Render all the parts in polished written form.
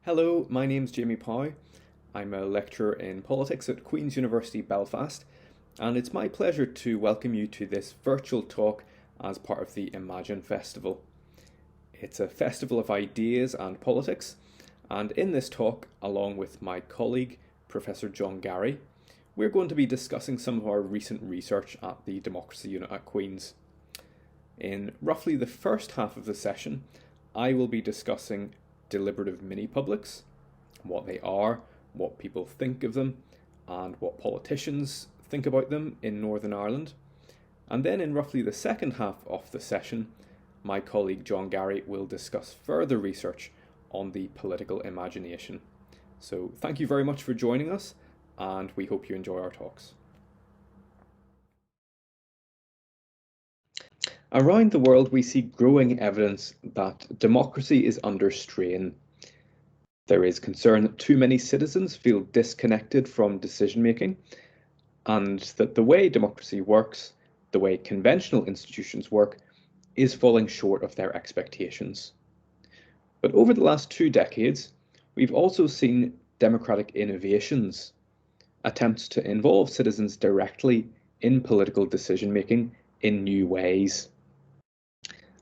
Hello, my name's Jamie Pow. I'm a lecturer in politics at Queen's University Belfast, and it's my pleasure to welcome you to this virtual talk as part of the Imagine Festival. It's a festival of ideas and politics, and in this talk, along with my colleague, Professor Garry, we're going to be discussing some of our recent research at the Democracy Unit at Queen's. In roughly the first half of the session, I will be discussing deliberative mini-publics, what they are, what people think of them, and what politicians think about them in Northern Ireland. And then in roughly the second half of the session, my colleague Garry will discuss further research on the political imagination. So thank you very much for joining us, and we hope you enjoy our talks. Around the world, we see growing evidence that democracy is under strain. There is concern that too many citizens feel disconnected from decision making, and that the way democracy works, the way conventional institutions work, is falling short of their expectations. But over the last 2 decades, we've also seen democratic innovations, attempts to involve citizens directly in political decision making in new ways.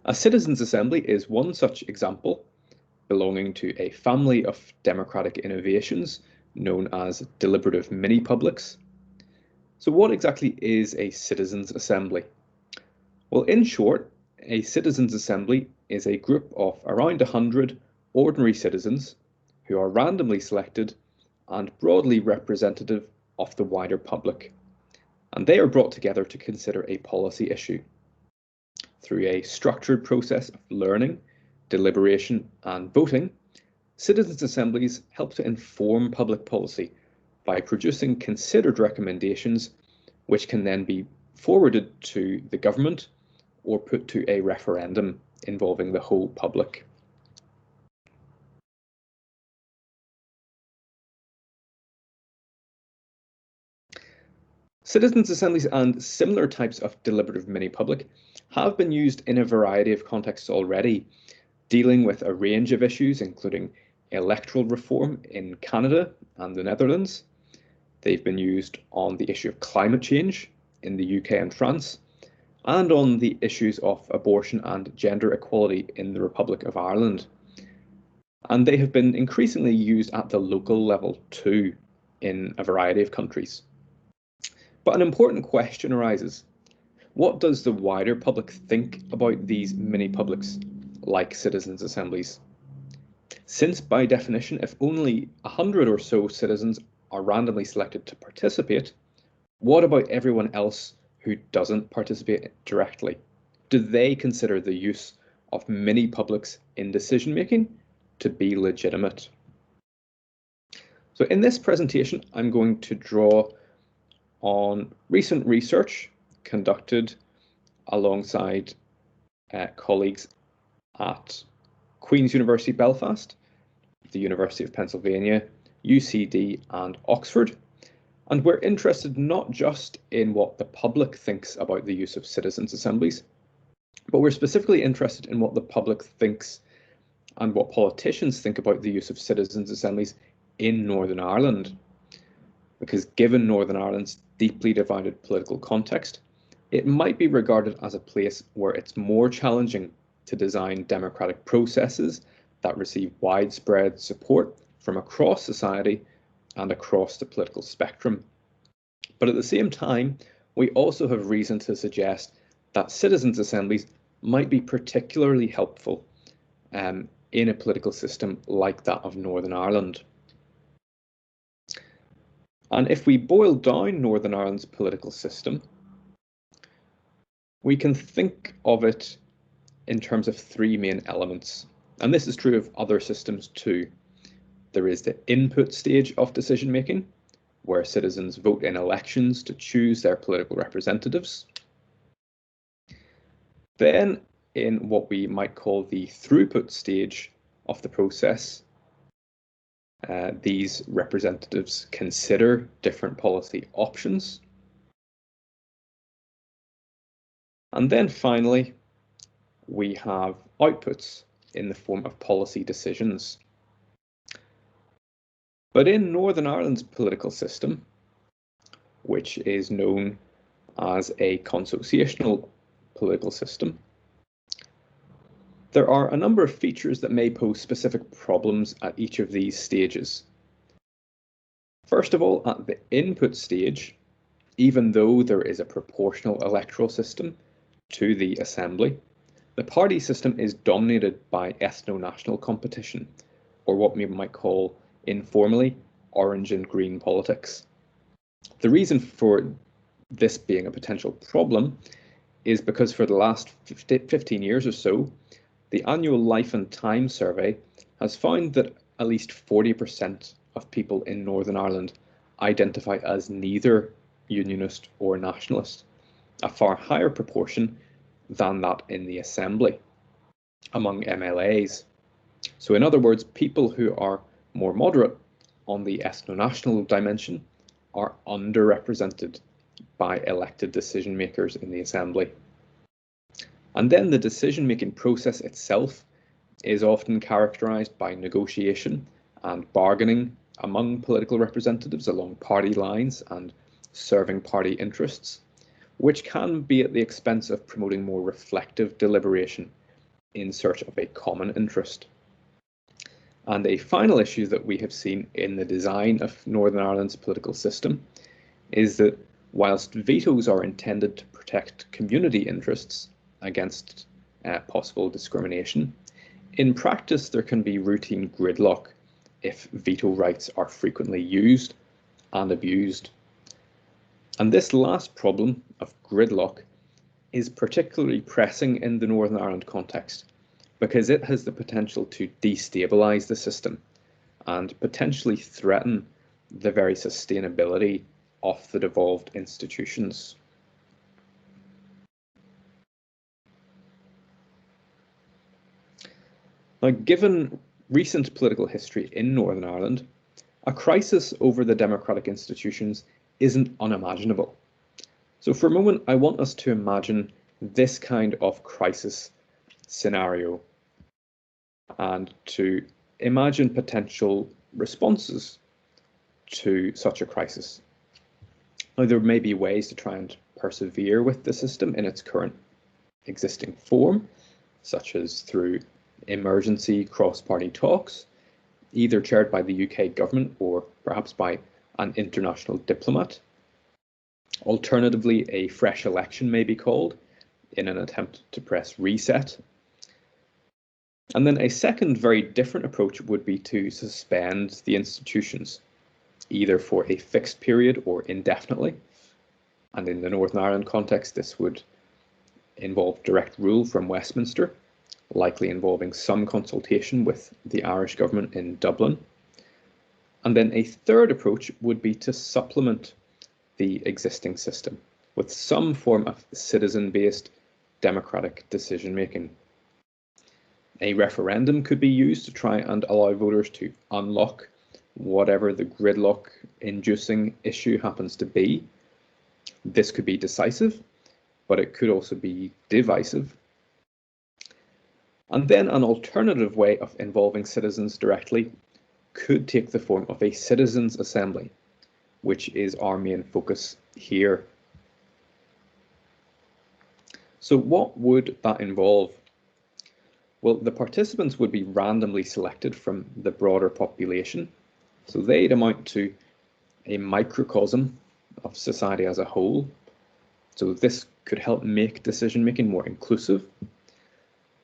A citizens' assembly is one such example, belonging to a family of democratic innovations known as deliberative mini-publics. So what exactly is a citizens' assembly? Well, in short, a citizens' assembly is a group of around 100 ordinary citizens who are randomly selected and broadly representative of the wider public, and they are brought together to consider a policy issue. Through a structured process of learning, deliberation and voting, citizens' assemblies help to inform public policy by producing considered recommendations which can then be forwarded to the government or put to a referendum involving the whole public. Citizens' assemblies and similar types of deliberative mini-public have been used in a variety of contexts already, dealing with a range of issues including electoral reform in Canada and the Netherlands. They've been used on the issue of climate change in the UK and France, and on the issues of abortion and gender equality in the Republic of Ireland. And they have been increasingly used at the local level too, in a variety of countries. But an important question arises. What does the wider public think about these mini-publics, like citizens' assemblies? Since, by definition, if only 100 or so citizens are randomly selected to participate, what about everyone else who doesn't participate directly? Do they consider the use of mini-publics in decision-making to be legitimate? So in this presentation, I'm going to draw on recent research conducted alongside colleagues at Queen's University Belfast, the University of Pennsylvania, UCD and Oxford. And we're interested not just in what the public thinks about the use of citizens' assemblies, but we're specifically interested in what the public thinks and what politicians think about the use of citizens' assemblies in Northern Ireland. Because given Northern Ireland's deeply divided political context, it might be regarded as a place where it's more challenging to design democratic processes that receive widespread support from across society and across the political spectrum. But at the same time, we also have reason to suggest that citizens' assemblies might be particularly helpful in a political system like that of Northern Ireland. And if we boil down Northern Ireland's political system, we can think of it in terms of 3 main elements. And this is true of other systems too. There is the input stage of decision making, where citizens vote in elections to choose their political representatives. Then in what we might call the throughput stage of the process, these representatives consider different policy options. And then finally, we have outputs in the form of policy decisions. But in Northern Ireland's political system, which is known as a consociational political system, there are a number of features that may pose specific problems at each of these stages. First of all, at the input stage, even though there is a proportional electoral system to the assembly, the party system is dominated by ethno-national competition, or what we might call informally orange and green politics. The reason for this being a potential problem is because for the last 15 years or so, the annual Life and Time survey has found that at least 40% of people in Northern Ireland identify as neither unionist or nationalist, a far higher proportion than that in the Assembly among MLAs. So in other words, people who are more moderate on the ethno-national dimension are underrepresented by elected decision makers in the Assembly. And then the decision-making process itself is often characterised by negotiation and bargaining among political representatives along party lines and serving party interests, which can be at the expense of promoting more reflective deliberation in search of a common interest. And a final issue that we have seen in the design of Northern Ireland's political system is that whilst vetoes are intended to protect community interests against possible discrimination, in practice there can be routine gridlock if veto rights are frequently used and abused. And this last problem of gridlock is particularly pressing in the Northern Ireland context because it has the potential to destabilise the system and potentially threaten the very sustainability of the devolved institutions. Now, given recent political history in Northern Ireland, a crisis over the democratic institutions isn't unimaginable. So for a moment, I want us to imagine this kind of crisis scenario and to imagine potential responses to such a crisis. Now, there may be ways to try and persevere with the system in its current existing form, such as through emergency cross-party talks, either chaired by the UK government or perhaps by an international diplomat. Alternatively, a fresh election may be called in an attempt to press reset. And then a second very different approach would be to suspend the institutions, either for a fixed period or indefinitely. And in the Northern Ireland context, this would involve direct rule from Westminster, likely involving some consultation with the Irish government in Dublin. And then a third approach would be to supplement the existing system with some form of citizen-based democratic decision-making. A referendum could be used to try and allow voters to unlock whatever the gridlock-inducing issue happens to be. This could be decisive, but it could also be divisive. And then an alternative way of involving citizens directly could take the form of a citizens' assembly, which is our main focus here. So what would that involve? Well, the participants would be randomly selected from the broader population, so they'd amount to a microcosm of society as a whole. So this could help make decision-making more inclusive.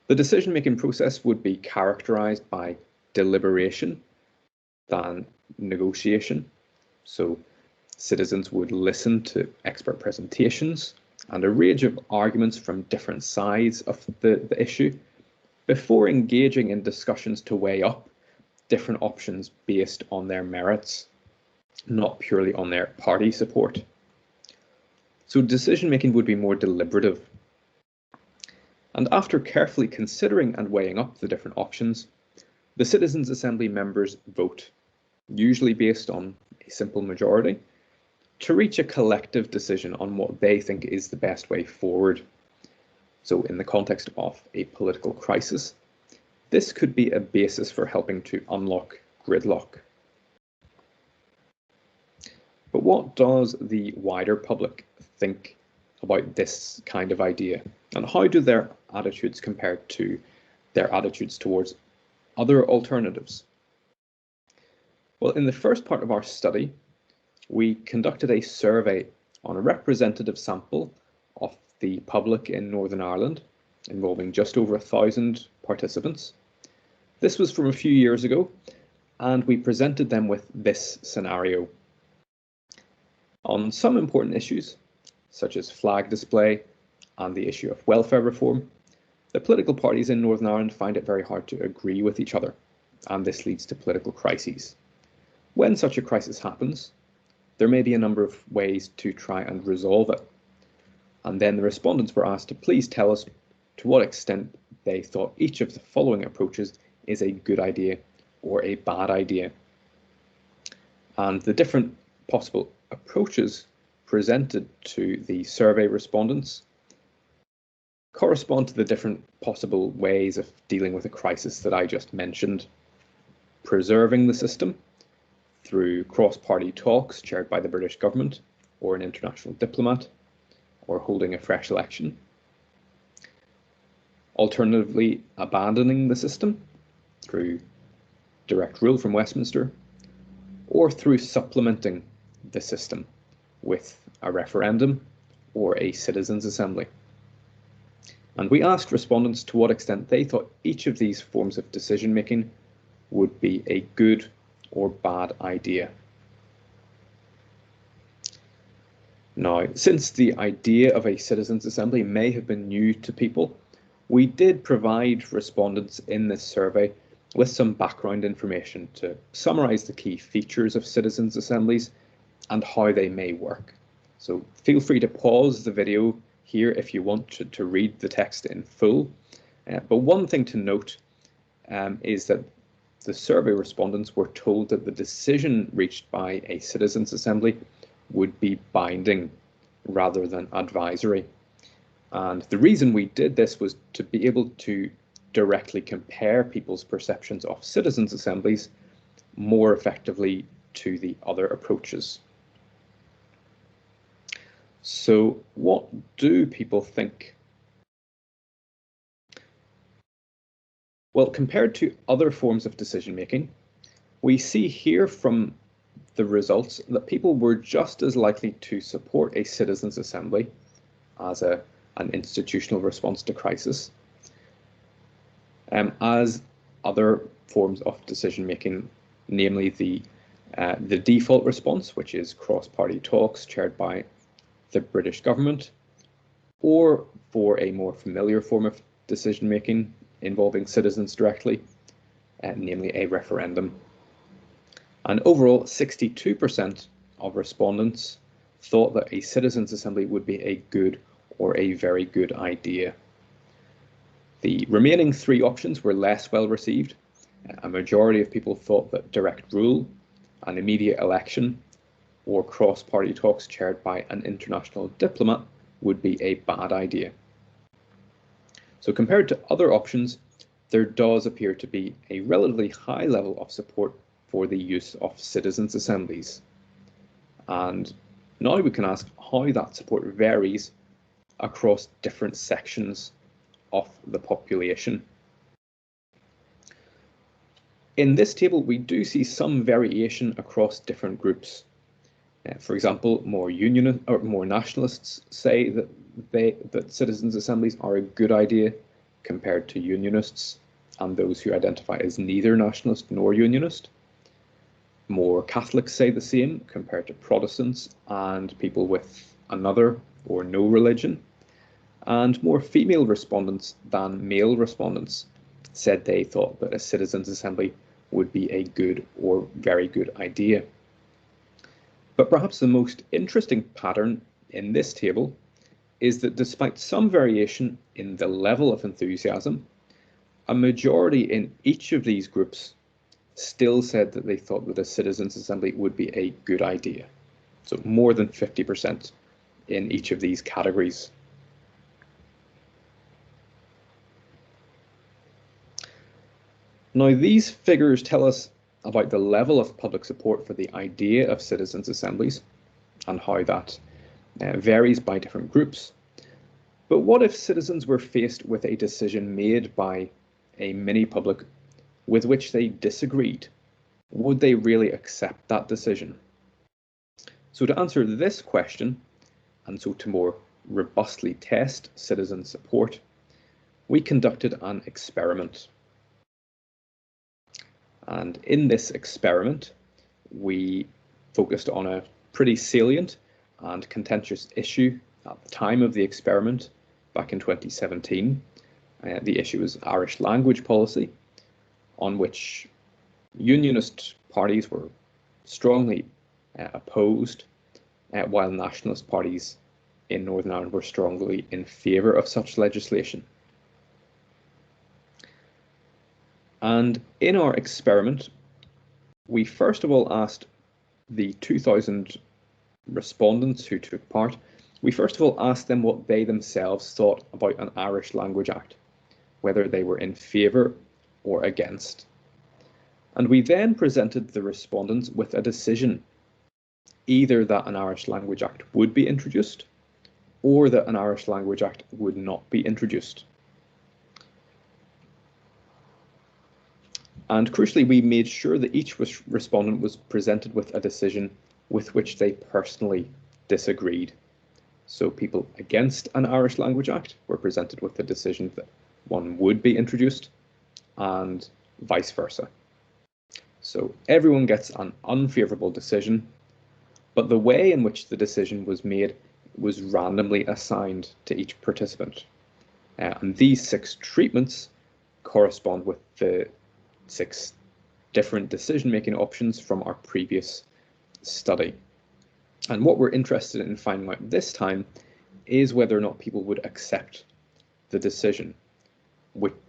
The decision-making process would be characterised by deliberation than negotiation. So citizens would listen to expert presentations and a range of arguments from different sides of the issue before engaging in discussions to weigh up different options based on their merits, not purely on their party support. So decision-making would be more deliberative. And after carefully considering and weighing up the different options, the Citizens' Assembly members vote, usually based on a simple majority, to reach a collective decision on what they think is the best way forward. So in the context of a political crisis, this could be a basis for helping to unlock gridlock. But what does the wider public think about this kind of idea? And how do their attitudes compare to their attitudes towards other alternatives? Well, in the first part of our study, we conducted a survey on a representative sample of the public in Northern Ireland, involving just over 1,000 participants. This was from a few years ago, and we presented them with this scenario. On some important issues, such as flag display and the issue of welfare reform, the political parties in Northern Ireland find it very hard to agree with each other, and this leads to political crises. When such a crisis happens, there may be a number of ways to try and resolve it. And then the respondents were asked to please tell us to what extent they thought each of the following approaches is a good idea or a bad idea. And the different possible approaches presented to the survey respondents correspond to the different possible ways of dealing with a crisis that I just mentioned. Preserving the system through cross-party talks chaired by the British government or an international diplomat, or holding a fresh election. Alternatively, abandoning the system through direct rule from Westminster, or through supplementing the system with a referendum or a citizens' assembly. And we asked respondents to what extent they thought each of these forms of decision-making would be a good or bad idea. Now, since the idea of a citizens' assembly may have been new to people, we did provide respondents in this survey with some background information to summarise the key features of citizens' assemblies and how they may work. So feel free to pause the video here if you want to read the text in full. But one thing to note is that the survey respondents were told that the decision reached by a citizens' assembly would be binding rather than advisory. And the reason we did this was to be able to directly compare people's perceptions of citizens' assemblies more effectively to the other approaches. So what do people think? Well, compared to other forms of decision-making, we see here from the results that people were just as likely to support a citizens' assembly as an institutional response to crisis as other forms of decision-making, namely the default response, which is cross-party talks chaired by the British government, or for a more familiar form of decision-making involving citizens directly, namely a referendum. And overall, 62% of respondents thought that a citizens' assembly would be a good or a very good idea. The remaining three options were less well received. A majority of people thought that direct rule, an immediate election, or cross-party talks chaired by an international diplomat would be a bad idea. So compared to other options, there does appear to be a relatively high level of support for the use of citizens' assemblies. And now we can ask how that support varies across different sections of the population. In this table, we do see some variation across different groups. For example, more nationalists say that citizens' assemblies are a good idea compared to unionists and those who identify as neither nationalist nor unionist. More Catholics say the same compared to Protestants and people with another or no religion. And more female respondents than male respondents said they thought that a citizens' assembly would be a good or very good idea. But perhaps the most interesting pattern in this table is that despite some variation in the level of enthusiasm, a majority in each of these groups still said that they thought that a citizens' assembly would be a good idea. So more than 50% in each of these categories. Now, these figures tell us about the level of public support for the idea of citizens' assemblies and how that varies by different groups. But what if citizens were faced with a decision made by a mini-public with which they disagreed? Would they really accept that decision? So to answer this question, and so to more robustly test citizen support, we conducted an experiment. And in this experiment, we focused on a pretty salient and contentious issue at the time of the experiment back in 2017. The issue was Irish language policy, on which unionist parties were strongly opposed, while nationalist parties in Northern Ireland were strongly in favour of such legislation. And in our experiment, we first of all asked the 2,000 respondents who took part, we first of all asked them what they themselves thought about an Irish Language Act, whether they were in favour or against. And we then presented the respondents with a decision, either that an Irish Language Act would be introduced or that an Irish Language Act would not be introduced. And crucially, we made sure that each respondent was presented with a decision with which they personally disagreed. So people against an Irish Language Act were presented with the decision that one would be introduced, and vice versa. So everyone gets an unfavourable decision, but the way in which the decision was made was randomly assigned to each participant. And these 6 treatments correspond with the 6 different decision-making options from our previous study. And what we're interested in finding out this time is whether or not people would accept the decision,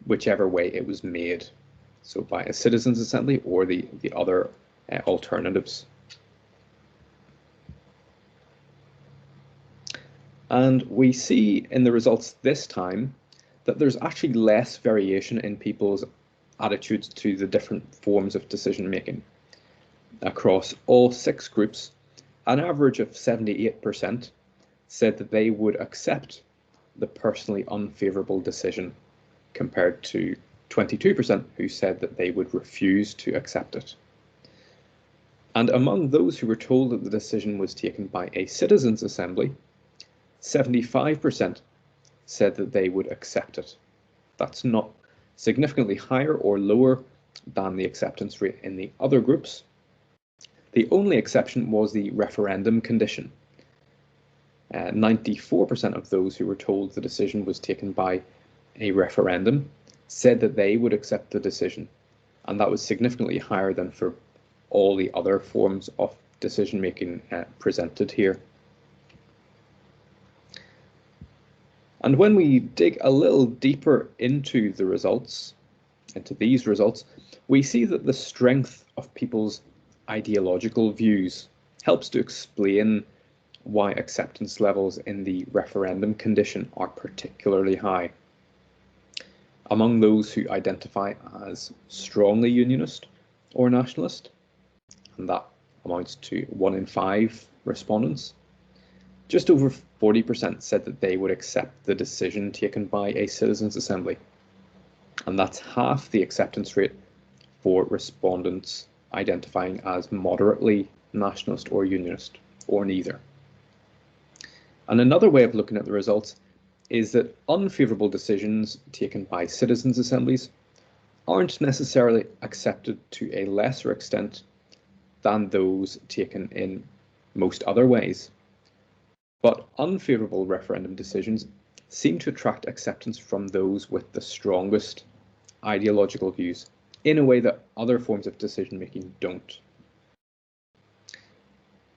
whichever way it was made. So by a citizens' assembly or the other alternatives. And we see in the results this time that there's actually less variation in people's attitudes to the different forms of decision making. Across all 6 groups, an average of 78% said that they would accept the personally unfavourable decision, compared to 22% who said that they would refuse to accept it. And among those who were told that the decision was taken by a citizens' assembly, 75% said that they would accept it. That's not significantly higher or lower than the acceptance rate in the other groups. The only exception was the referendum condition. 94% of those who were told the decision was taken by a referendum said that they would accept the decision, and that was significantly higher than for all the other forms of decision making presented here. And when we dig a little deeper into the results, into these results, we see that the strength of people's ideological views helps to explain why acceptance levels in the referendum condition are particularly high. Among those who identify as strongly unionist or nationalist, and that amounts to 1 in 5 respondents, just over 40% said that they would accept the decision taken by a citizens' assembly, and that's half the acceptance rate for respondents identifying as moderately nationalist or unionist, or neither. And another way of looking at the results is that unfavourable decisions taken by citizens' assemblies aren't necessarily accepted to a lesser extent than those taken in most other ways. But unfavourable referendum decisions seem to attract acceptance from those with the strongest ideological views, in a way that other forms of decision making don't.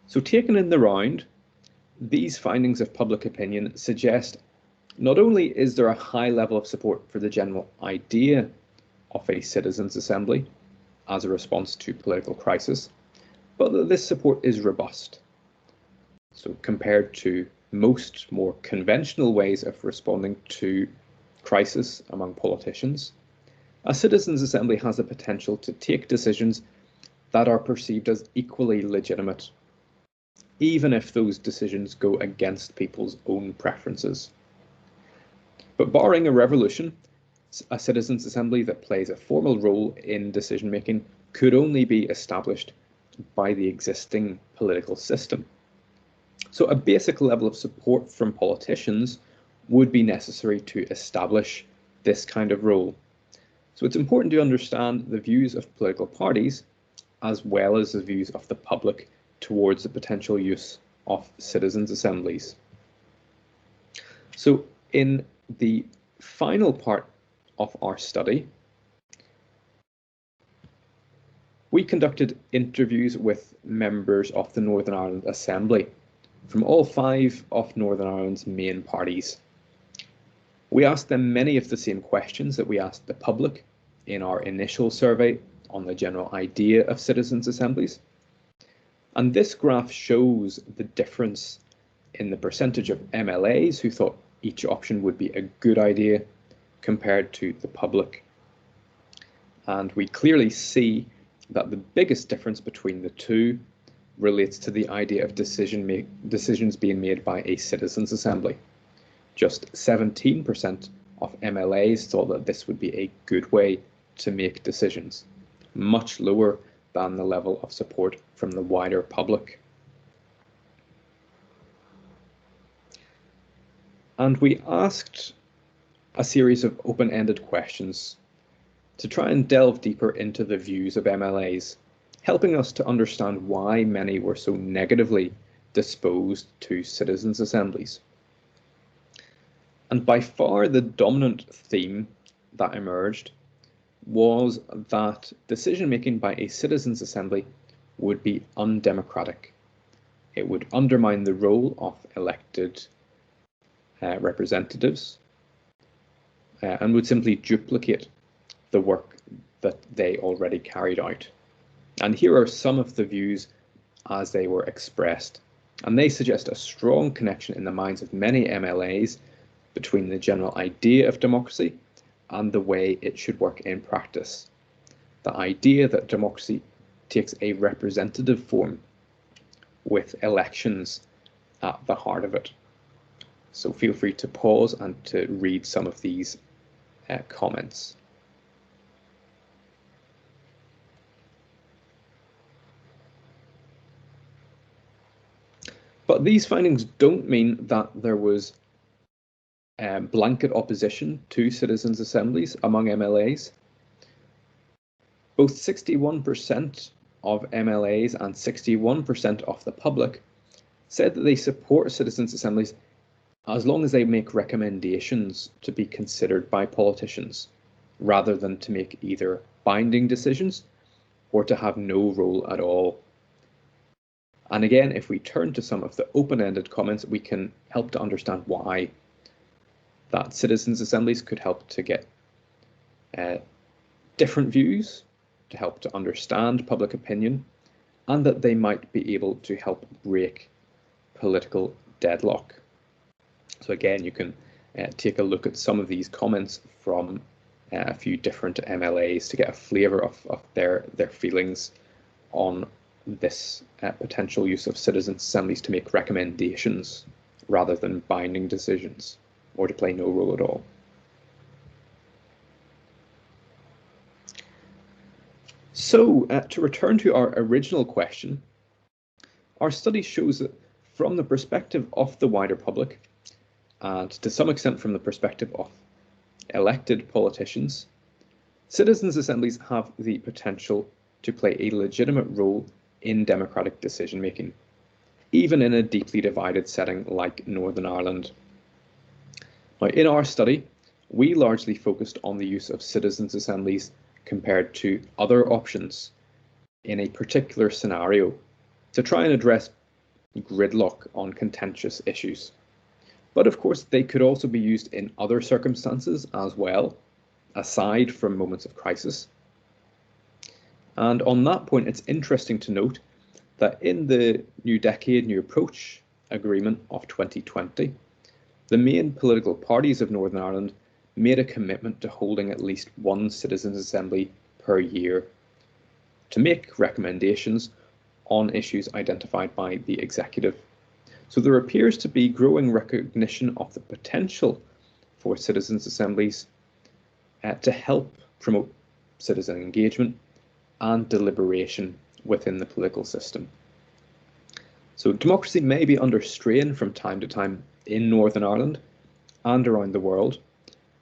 So taken in the round, these findings of public opinion suggest not only is there a high level of support for the general idea of a citizens' assembly as a response to political crisis, but that this support is robust. So compared to most more conventional ways of responding to crisis among politicians, a citizens' assembly has the potential to take decisions that are perceived as equally legitimate even if those decisions go against people's own preferences. But barring a revolution, a citizens' assembly that plays a formal role in decision-making could only be established by the existing political system. So a basic level of support from politicians would be necessary to establish this kind of role. So it's important to understand the views of political parties as well as the views of the public towards the potential use of citizens' assemblies. So in the final part of our study, we conducted interviews with members of the Northern Ireland Assembly from all 5 of Northern Ireland's main parties. We asked them many of the same questions that we asked the public in our initial survey on the general idea of citizens' assemblies. And this graph shows the difference in the percentage of MLAs who thought each option would be a good idea compared to the public. And we clearly see that the biggest difference between the two relates to the idea of decisions being made by a citizens' assembly. Just 17% of MLAs thought that this would be a good way to make decisions, much lower than the level of support from the wider public. And we asked a series of open-ended questions to try and delve deeper into the views of MLAs, helping us to understand why many were so negatively disposed to citizens' assemblies. And by far the dominant theme that emerged was that decision-making by a citizens' assembly would be undemocratic. It would undermine the role of elected representatives and would simply duplicate the work that they already carried out. And here are some of the views as they were expressed. And they suggest a strong connection in the minds of many MLAs between the general idea of democracy and the way it should work in practice. The idea that democracy takes a representative form with elections at the heart of it. So feel free to pause and to read some of these comments. But these findings don't mean that there was blanket opposition to citizens' assemblies among MLAs. Both 61% of MLAs and 61% of the public said that they support citizens' assemblies as long as they make recommendations to be considered by politicians, rather than to make either binding decisions or to have no role at all. And again, if we turn to some of the open-ended comments, we can help to understand why that citizens' assemblies could help to get different views, to help to understand public opinion, and that they might be able to help break political deadlock. So again, you can take a look at some of these comments from a few different MLAs to get a flavour of their feelings on this potential use of citizens' assemblies to make recommendations rather than binding decisions, or to play no role at all. So, to return to our original question, our study shows that from the perspective of the wider public, and to some extent from the perspective of elected politicians, citizens' assemblies have the potential to play a legitimate role in democratic decision-making, even in a deeply divided setting like Northern Ireland. Now, in our study, we largely focused on the use of citizens' assemblies compared to other options in a particular scenario to try and address gridlock on contentious issues. But of course, they could also be used in other circumstances as well, aside from moments of crisis. And on that point, it's interesting to note that in the New Decade, New Approach Agreement of 2020, the main political parties of Northern Ireland made a commitment to holding at least one citizens' assembly per year to make recommendations on issues identified by the executive. So there appears to be growing recognition of the potential for citizens' assemblies to help promote citizen engagement and deliberation within the political system. So democracy may be under strain from time to time in Northern Ireland and around the world,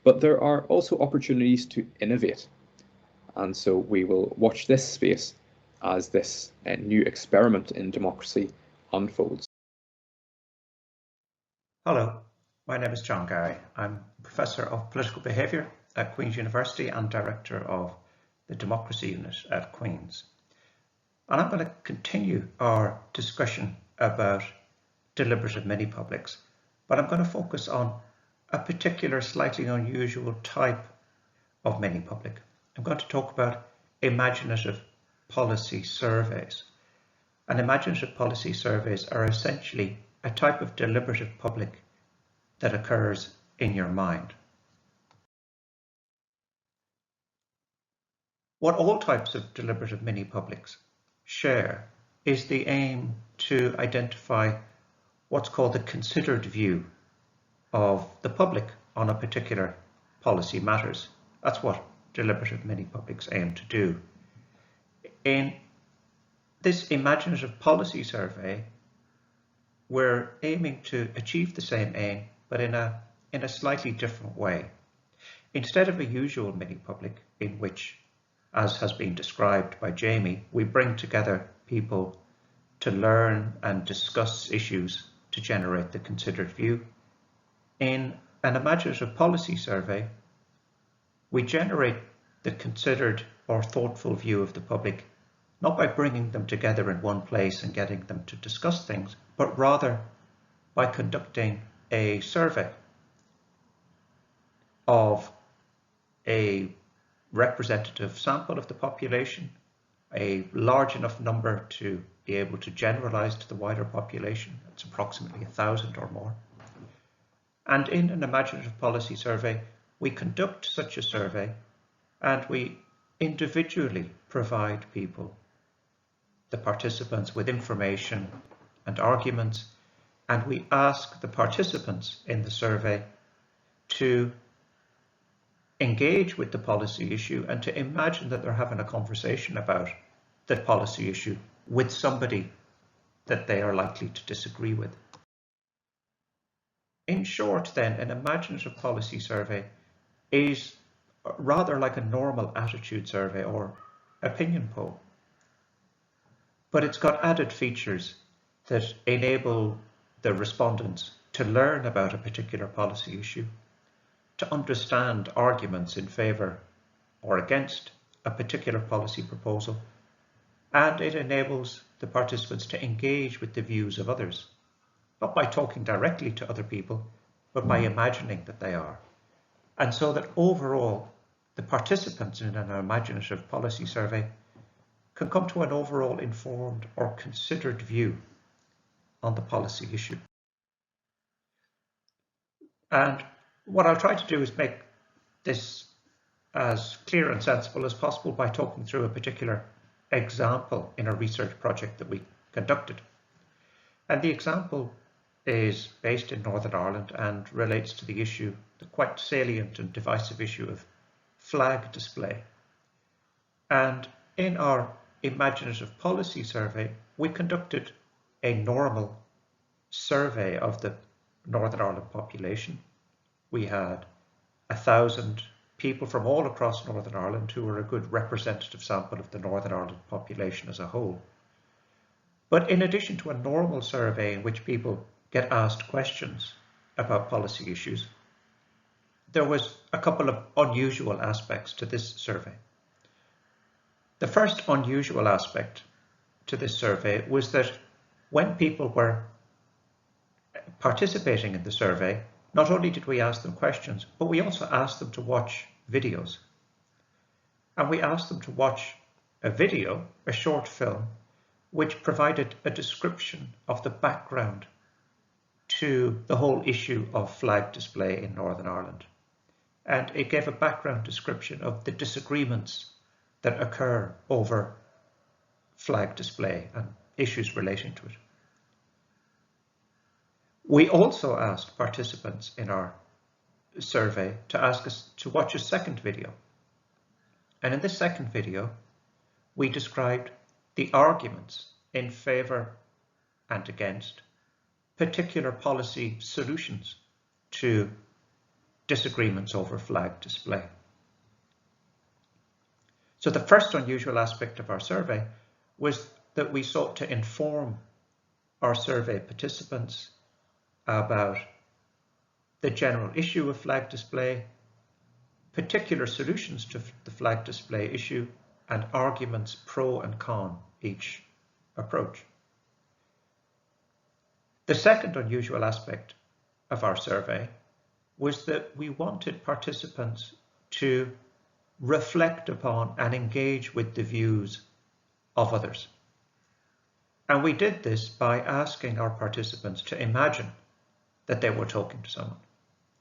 but there are also opportunities to innovate. And so we will watch this space as this new experiment in democracy unfolds. Hello, my name is John Garry. I'm Professor of Political Behaviour at Queen's University and Director of the Democracy Unit at Queen's. And I'm going to continue our discussion about deliberative mini-publics, but I'm going to focus on a particular slightly unusual type of mini-public. I'm going to talk about imaginative policy surveys. And imaginative policy surveys are essentially a type of deliberative public that occurs in your mind. What all types of deliberative mini-publics share is the aim to identify what's called the considered view of the public on a particular policy matters. That's what deliberative mini-publics aim to do. In this imaginative policy survey, we're aiming to achieve the same aim, but in a slightly different way. Instead of a usual mini-public in which, as has been described by Jamie, we bring together people to learn and discuss issues to generate the considered view, in an imaginative policy survey, we generate the considered or thoughtful view of the public not by bringing them together in one place and getting them to discuss things, but rather by conducting a survey of a representative sample of the population, a large enough number to be able to generalize to the wider population. It's approximately 1,000 or more. And in an imaginative policy survey, we conduct such a survey and we individually provide people, the participants, with information and arguments, and we ask the participants in the survey to engage with the policy issue and to imagine that they're having a conversation about the policy issue with somebody that they are likely to disagree with. In short, then, an imaginative policy survey is rather like a normal attitude survey or opinion poll, but it's got added features that enable the respondents to learn about a particular policy issue, to understand arguments in favour or against a particular policy proposal, and it enables the participants to engage with the views of others, not by talking directly to other people, but by imagining that they are. And so that overall, the participants in an imaginative policy survey can come to an overall informed or considered view on the policy issue. And what I'll try to do is make this as clear and sensible as possible by talking through a particular example in a research project that we conducted. And the example is based in Northern Ireland and relates to the issue, the quite salient and divisive issue of flag display. And in our imaginative policy survey, we conducted a normal survey of the Northern Ireland population. We had 1,000 people from all across Northern Ireland who were a good representative sample of the Northern Ireland population as a whole. But in addition to a normal survey in which people get asked questions about policy issues, there was a couple of unusual aspects to this survey. The first unusual aspect to this survey was that when people were participating in the survey, not only did we ask them questions, but we also asked them to watch videos. And we asked them to watch a video, a short film, which provided a description of the background to the whole issue of flag display in Northern Ireland. And it gave a background description of the disagreements that occur over flag display and issues relating to it. We also asked participants in our survey to ask us to watch a second video. And in this second video, we described the arguments in favour and against particular policy solutions to disagreements over flag display. So the first unusual aspect of our survey was that we sought to inform our survey participants about the general issue of flag display, particular solutions to the flag display issue, and arguments pro and con each approach. The second unusual aspect of our survey was that we wanted participants to reflect upon and engage with the views of others. And we did this by asking our participants to imagine that they were talking to someone.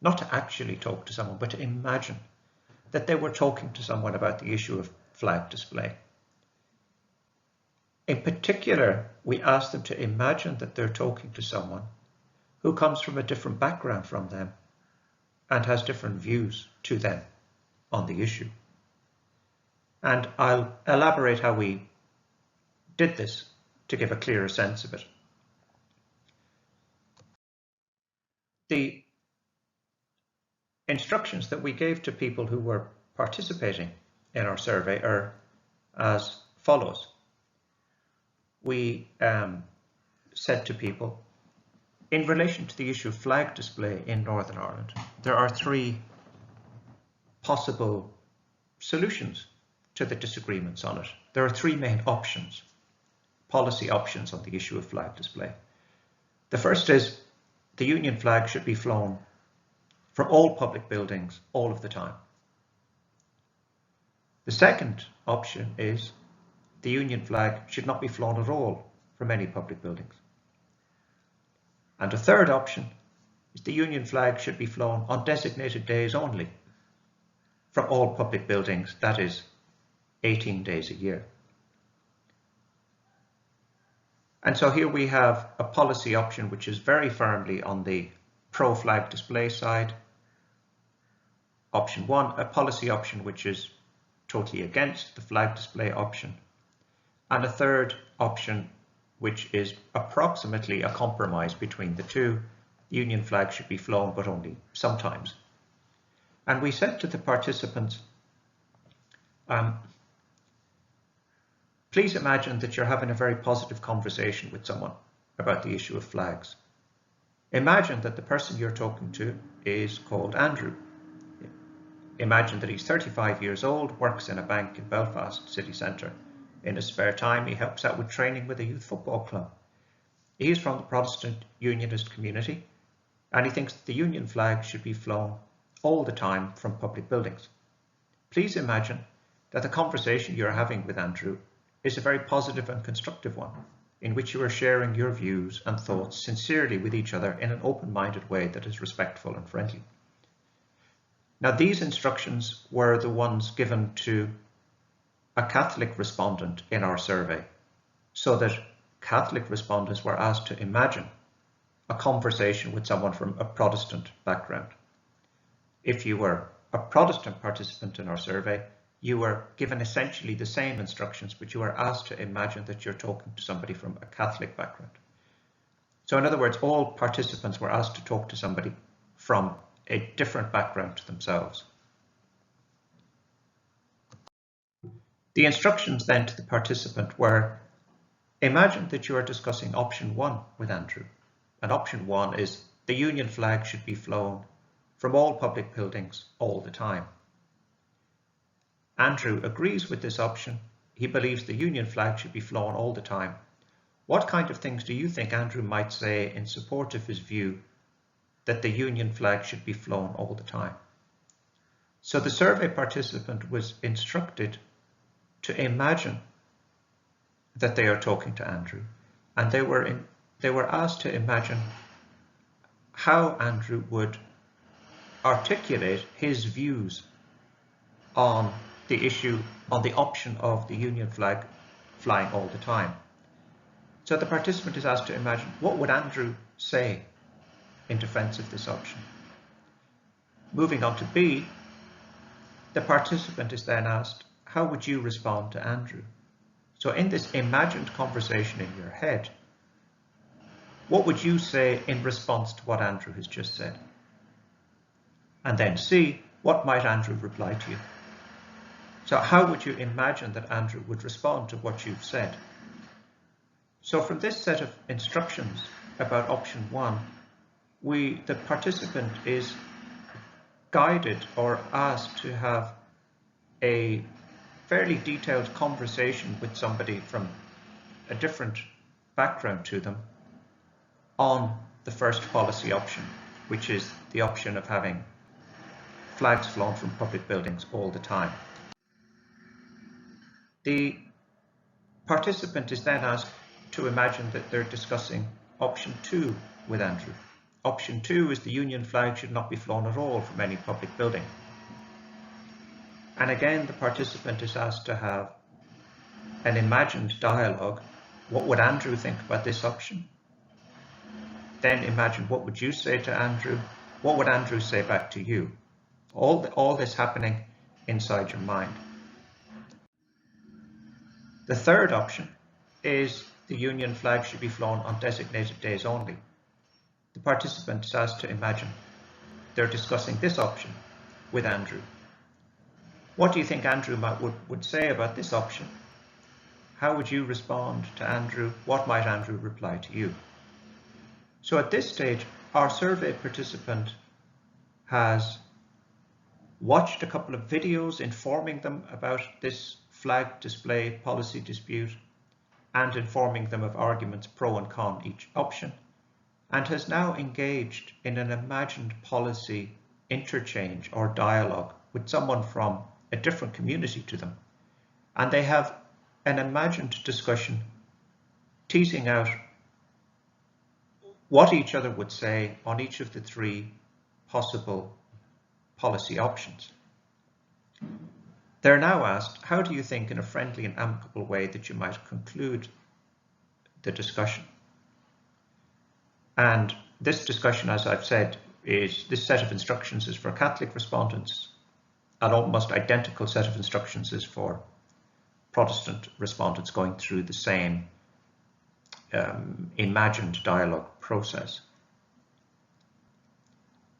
Not to actually talk to someone, but to imagine that they were talking to someone about the issue of flag display. In particular, we asked them to imagine that they're talking to someone who comes from a different background from them and has different views to them on the issue. And I'll elaborate how we did this to give a clearer sense of it. The instructions that we gave to people who were participating in our survey are as follows. We said to people, in relation to the issue of flag display in Northern Ireland, there are three possible solutions to the disagreements on it. There are three main options, policy options on the issue of flag display. The first is the Union flag should be flown from all public buildings all of the time. The second option is the Union flag should not be flown at all from any public buildings. And a third option is the Union flag should be flown on designated days only from all public buildings, that is 18 days a year. And so here we have a policy option which is very firmly on the pro-flag display side. Option one, a policy option which is totally against the flag display option. And a third option which is approximately a compromise between the two. The Union flag should be flown, but only sometimes. And we said to the participants, please imagine that you're having a very positive conversation with someone about the issue of flags. Imagine that the person you're talking to is called Andrew. Imagine that he's 35 years old, works in a bank in Belfast city centre. In his spare time, he helps out with training with a youth football club. He's from the Protestant Unionist community, and he thinks that the Union flag should be flown all the time from public buildings. Please imagine that the conversation you're having with Andrew is a very positive and constructive one, in which you are sharing your views and thoughts sincerely with each other in an open-minded way that is respectful and friendly. Now, these instructions were the ones given to a Catholic respondent in our survey, so that Catholic respondents were asked to imagine a conversation with someone from a Protestant background. If you were a Protestant participant in our survey, you were given essentially the same instructions, but you were asked to imagine that you're talking to somebody from a Catholic background. So in other words, all participants were asked to talk to somebody from a different background to themselves. The instructions then to the participant were, imagine that you are discussing option one with Andrew. And option one is the Union flag should be flown from all public buildings all the time. Andrew agrees with this option. He believes the Union flag should be flown all the time. What kind of things do you think Andrew might say in support of his view that the Union flag should be flown all the time? So the survey participant was instructed to imagine that they are talking to Andrew, and they were asked to imagine how Andrew would articulate his views on the issue, on the option of the Union flag flying all the time. So the participant is asked to imagine, what would Andrew say in defense of this option? Moving on to B, the participant is then asked, how would you respond to Andrew? So in this imagined conversation in your head, what would you say in response to what Andrew has just said? And then C, what might Andrew reply to you? So how would you imagine that Andrew would respond to what you've said? So from this set of instructions about option 1, the participant is guided or asked to have a fairly detailed conversation with somebody from a different background to them on the first policy option, which is the option of having flags flown from public buildings all the time. The participant is then asked to imagine that they're discussing option 2 with Andrew. Option 2 is the Union flag should not be flown at all from any public building. And again, the participant is asked to have an imagined dialogue. What would Andrew think about this option? Then imagine, what would you say to Andrew? What would Andrew say back to you? All this happening inside your mind. The third option is the Union flag should be flown on designated days only. The participant is asked to imagine they're discussing this option with Andrew. What do you think Andrew would say about this option? How would you respond to Andrew? What might Andrew reply to you? So at this stage, our survey participant has watched a couple of videos informing them about this flag display policy dispute and informing them of arguments pro and con each option, and has now engaged in an imagined policy interchange or dialogue with someone from a different community to them. And they have an imagined discussion teasing out what each other would say on each of the 3 possible policy options. They're now asked, how do you think in a friendly and amicable way that you might conclude the discussion? And this discussion, as I've said, this set of instructions is for Catholic respondents. An almost identical set of instructions is for Protestant respondents going through the same imagined dialogue process.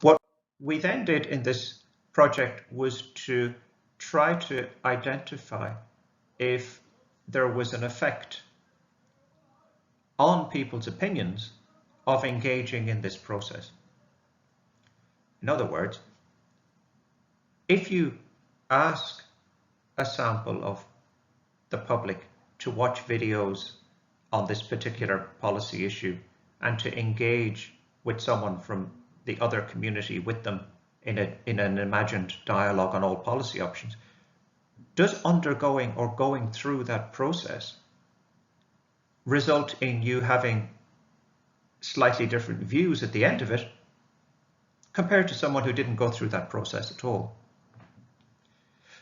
What we then did in this project was to try to identify if there was an effect on people's opinions of engaging in this process. In other words, if you ask a sample of the public to watch videos on this particular policy issue and to engage with someone from the other community with them in an imagined dialogue on all policy options, does undergoing or going through that process result in you having slightly different views at the end of it compared to someone who didn't go through that process at all?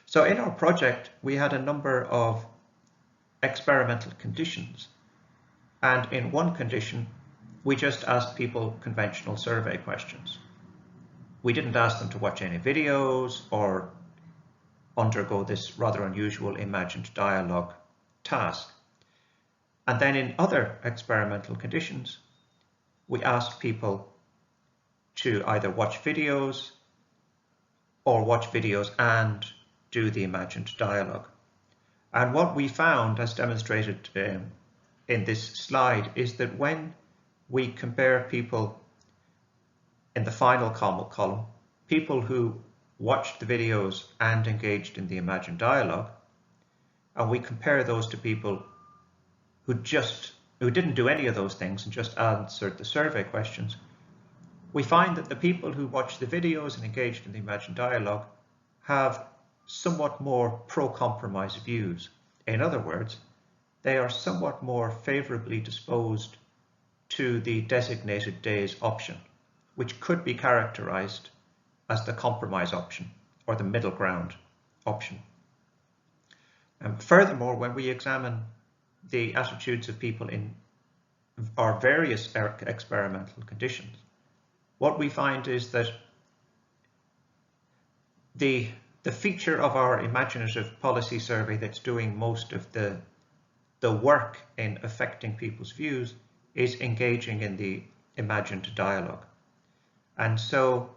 So in our project, we had a number of experimental conditions. And in one condition, we just asked people conventional survey questions. We didn't ask them to watch any videos or undergo this rather unusual imagined dialogue task. And then in other experimental conditions, we asked people to either watch videos or watch videos and do the imagined dialogue. And what we found, as demonstrated in this slide, is that when we compare people in the final column, people who watched the videos and engaged in the imagined dialogue, and we compare those to people who didn't do any of those things and just answered the survey questions, we find that the people who watched the videos and engaged in the imagined dialogue have somewhat more pro-compromise views. In other words, they are somewhat more favorably disposed to the designated days option, which could be characterized as the compromise option or the middle ground option. And furthermore, when we examine the attitudes of people in our various experimental conditions, what we find is that the feature of our imaginative policy survey that's doing most of the work in affecting people's views is engaging in the imagined dialogue. And so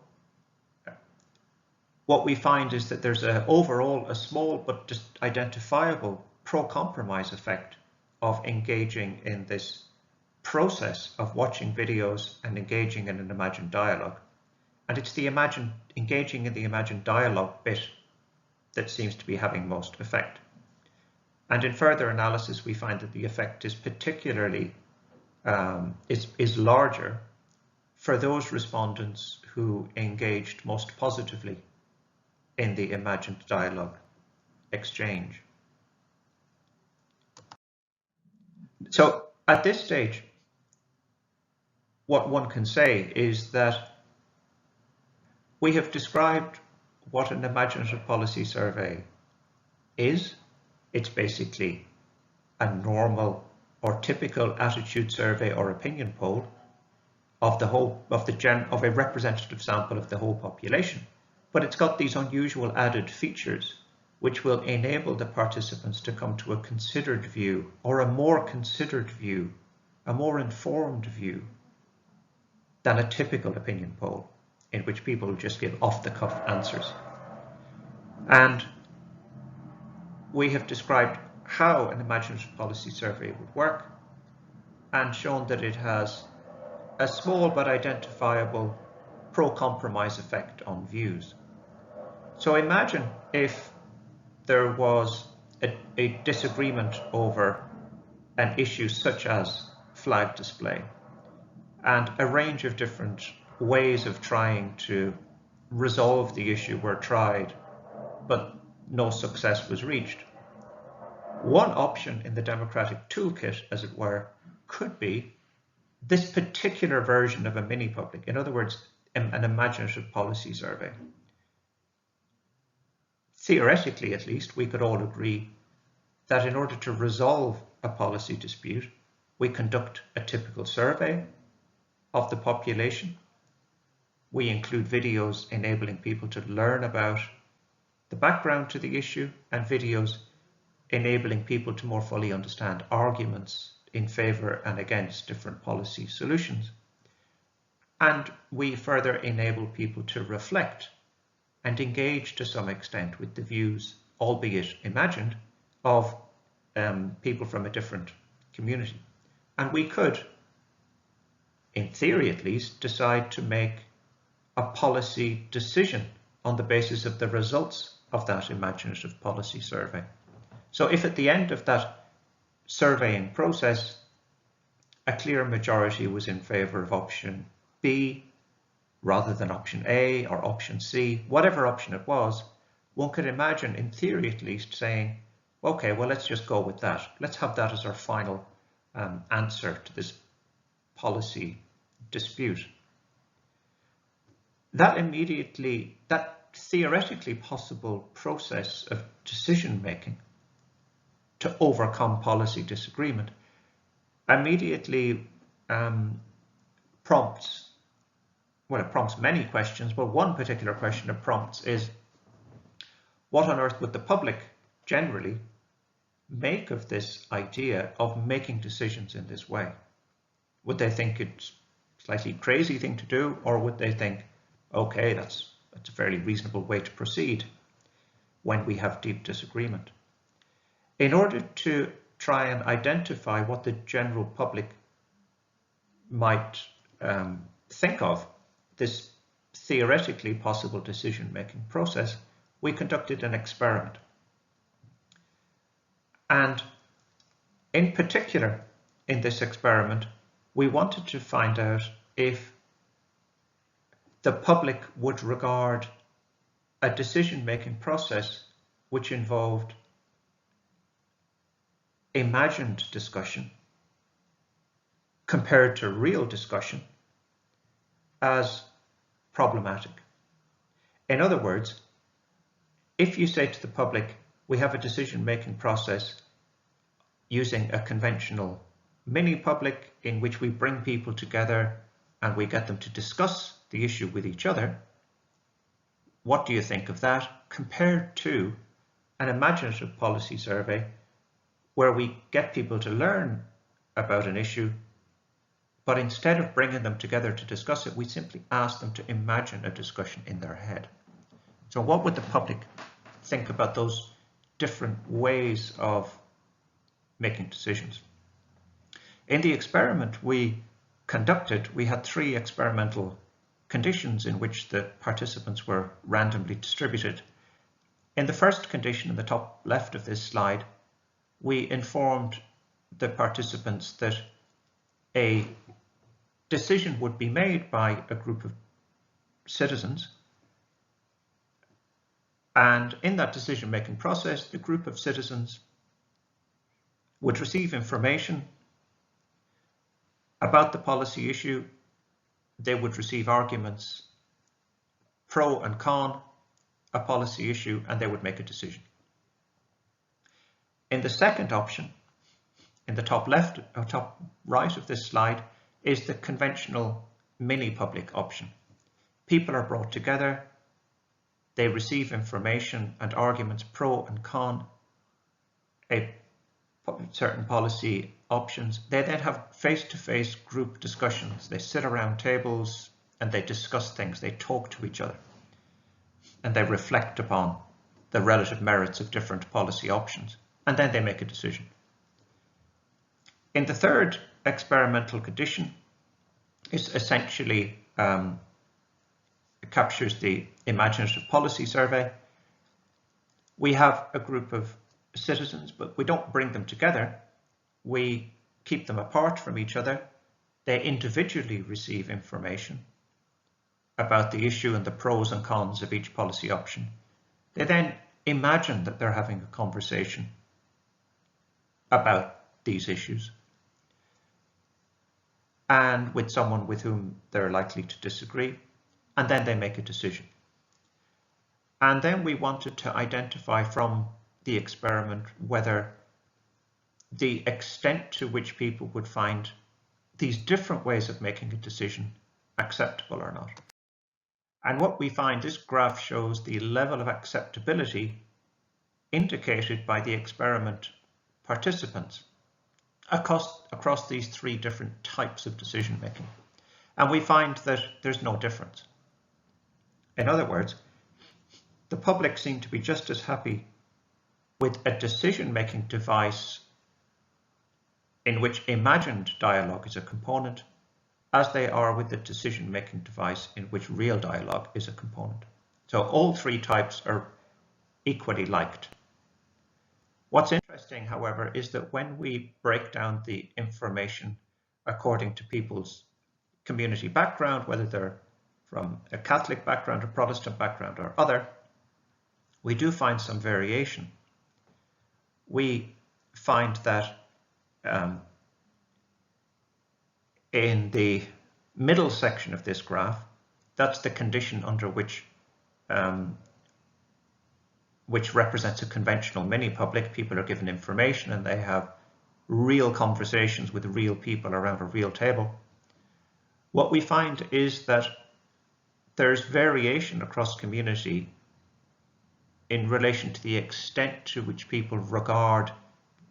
what we find is that there's overall a small but just identifiable pro-compromise effect of engaging in this process of watching videos and engaging in an imagined dialogue. And it's the engaging in the imagined dialogue bit that seems to be having most effect. And in further analysis, we find that the effect is particularly is larger for those respondents who engaged most positively in the imagined dialogue exchange. So at this stage, what one can say is that we have described what an imaginative policy survey is. It's basically a normal or typical attitude survey or opinion poll of a representative sample of the whole population. But it's got these unusual added features which will enable the participants to come to a considered view, or a more considered view, a more informed view than a typical opinion poll in which people just give off-the-cuff answers. And we have described how an imaginative policy survey would work and shown that it has a small but identifiable pro-compromise effect on views. So imagine if there was a disagreement over an issue such as flag display, and a range of different ways of trying to resolve the issue were tried, but no success was reached. One option in the democratic toolkit, as it were, could be this particular version of a mini-public. In other words, an imaginative policy survey. Theoretically, at least, we could all agree that in order to resolve a policy dispute, we conduct a typical survey of the population. We include videos enabling people to learn about the background to the issue, and videos enabling people to more fully understand arguments in favor and against different policy solutions. And we further enable people to reflect and engage to some extent with the views, albeit imagined, of people from a different community. And we could, in theory at least, decide to make a policy decision on the basis of the results of that imaginative policy survey. So if at the end of that surveying process, a clear majority was in favor of option B rather than option A or option C, whatever option it was, one could imagine, in theory at least, saying, okay, well, let's just go with that. Let's have that as our final answer to this policy dispute. That theoretically possible process of decision making to overcome policy disagreement immediately prompts many questions, but one particular question it prompts is, what on earth would the public generally make of this idea of making decisions in this way? Would they think it's a slightly crazy thing to do, or would they think, okay, that's a fairly reasonable way to proceed when we have deep disagreement? In order to try and identify what the general public might think of this theoretically possible decision-making process, we conducted an experiment. And in particular, in this experiment, we wanted to find out if the public would regard a decision-making process which involved imagined discussion compared to real discussion as problematic. In other words, if you say to the public, we have a decision-making process using a conventional mini public in which we bring people together and we get them to discuss the issue with each other. What do you think of that compared to an imaginative policy survey where we get people to learn about an issue, but instead of bringing them together to discuss it, we simply ask them to imagine a discussion in their head. So what would the public think about those different ways of making decisions? In the experiment we conducted, we had 3 experimental conditions in which the participants were randomly distributed. In the first condition, in the top left of this slide, we informed the participants that a decision would be made by a group of citizens, and in that decision-making process, the group of citizens would receive information about the policy issue. They would receive arguments pro and con a policy issue, and they would make a decision. In the second option, in the top left or top right of this slide, is the conventional mini-public option. People are brought together, they receive information and arguments pro and con a certain policy options. They then have face-to-face group discussions. They sit around tables and they discuss things, they talk to each other, and they reflect upon the relative merits of different policy options, and then they make a decision. In the third experimental condition, it essentially captures the imaginative policy survey. We have a group of citizens, but we don't bring them together. We keep them apart from each other. They individually receive information about the issue and the pros and cons of each policy option. They then imagine that they're having a conversation about these issues and with someone with whom they're likely to disagree, and then they make a decision. And then we wanted to identify from the experiment whether the extent to which people would find these different ways of making a decision acceptable or not. And what we find, this graph shows the level of acceptability indicated by the experiment participants across these 3 different types of decision making. And we find that there's no difference. In other words, the public seem to be just as happy with a decision-making device in which imagined dialogue is a component as they are with the decision-making device in which real dialogue is a component. So all 3 types are equally liked. What's interesting, however, is that when we break down the information according to people's community background, whether they're from a Catholic background, a Protestant background, or other, we do find some variation. We find that in the middle section of this graph, that's the condition under which represents a conventional mini-public. People are given information and they have real conversations with real people around a real table. What we find is that there's variation across community in relation to the extent to which people regard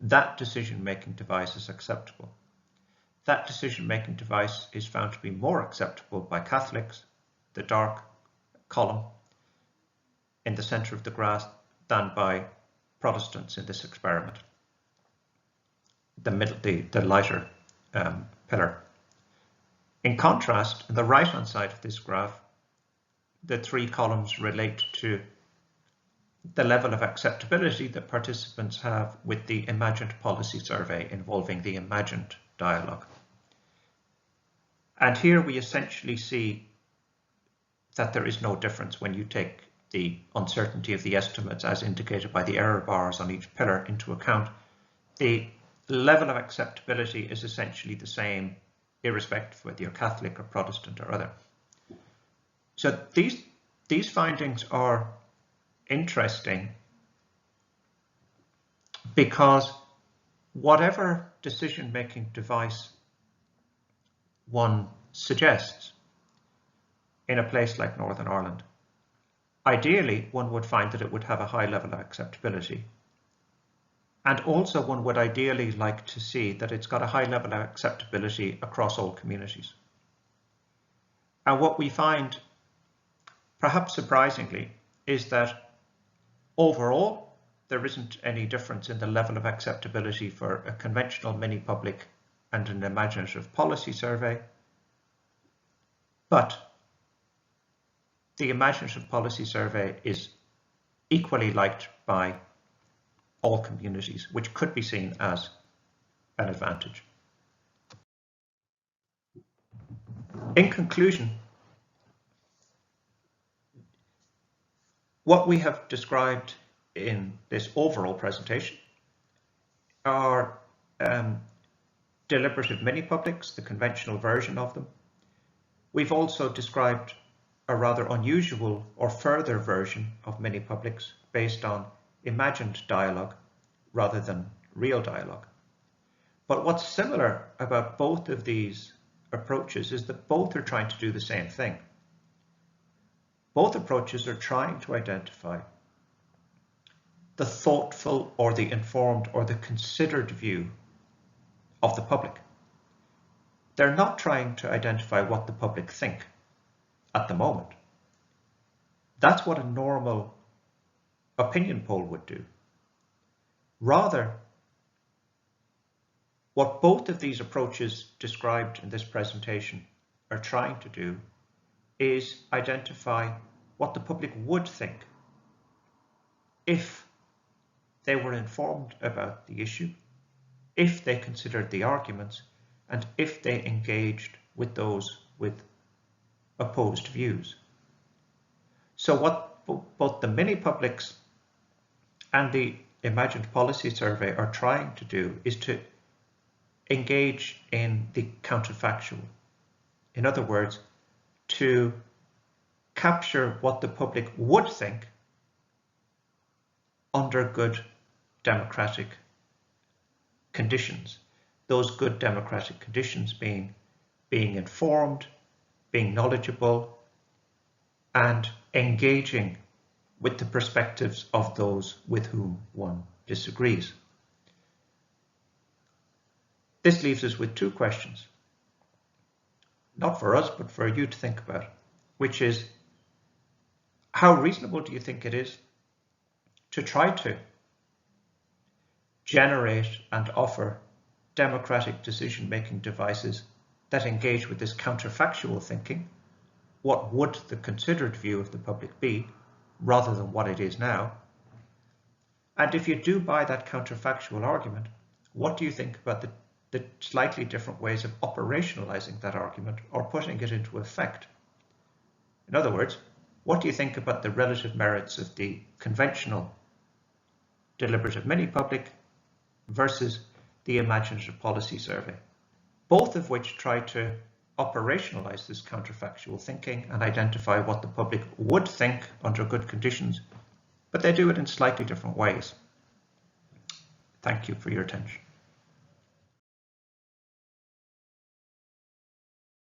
that decision-making device as acceptable. That decision-making device is found to be more acceptable by Catholics, the dark column in the center of the graph, than by Protestants in this experiment, the lighter pillar. In contrast, in the right-hand side of this graph, the 3 columns relate to the level of acceptability that participants have with the imagined policy survey involving the imagined dialogue. And here we essentially see that there is no difference when you take the uncertainty of the estimates as indicated by the error bars on each pillar into account. The level of acceptability is essentially the same, irrespective of whether you're Catholic or Protestant or other. So these findings are interesting because whatever decision-making device one suggests in a place like Northern Ireland, ideally one would find that it would have a high level of acceptability. And also one would ideally like to see that it's got a high level of acceptability across all communities. And what we find, perhaps surprisingly, is that overall there isn't any difference in the level of acceptability for a conventional mini-public and an imaginative policy survey. But the imaginative policy survey is equally liked by all communities, which could be seen as an advantage. In conclusion, what we have described in this overall presentation are deliberative mini-publics, the conventional version of them. We've also described a rather unusual or further version of mini-publics based on imagined dialogue rather than real dialogue. But what's similar about both of these approaches is that both are trying to do the same thing. Both approaches are trying to identify the thoughtful or the informed or the considered view of the public. They're not trying to identify what the public think at the moment. That's what a normal opinion poll would do. Rather, what both of these approaches described in this presentation are trying to do is identify what the public would think if they were informed about the issue, if they considered the arguments, and if they engaged with those with opposed views. So what both the mini-publics and the imagined policy survey are trying to do is to engage in the counterfactual. In other words, to capture what the public would think under good democratic conditions. Those good democratic conditions being informed, being knowledgeable, and engaging with the perspectives of those with whom one disagrees. This leaves us with two questions, not for us, but for you to think about, which is, how reasonable do you think it is to try to generate and offer democratic decision-making devices that engage with this counterfactual thinking? What would the considered view of the public be, rather than what it is now? And if you do buy that counterfactual argument, what do you think about the slightly different ways of operationalizing that argument or putting it into effect? In other words, what do you think about the relative merits of the conventional deliberative mini-public versus the imaginative policy survey, both of which try to operationalize this counterfactual thinking and identify what the public would think under good conditions, but they do it in slightly different ways. Thank you for your attention.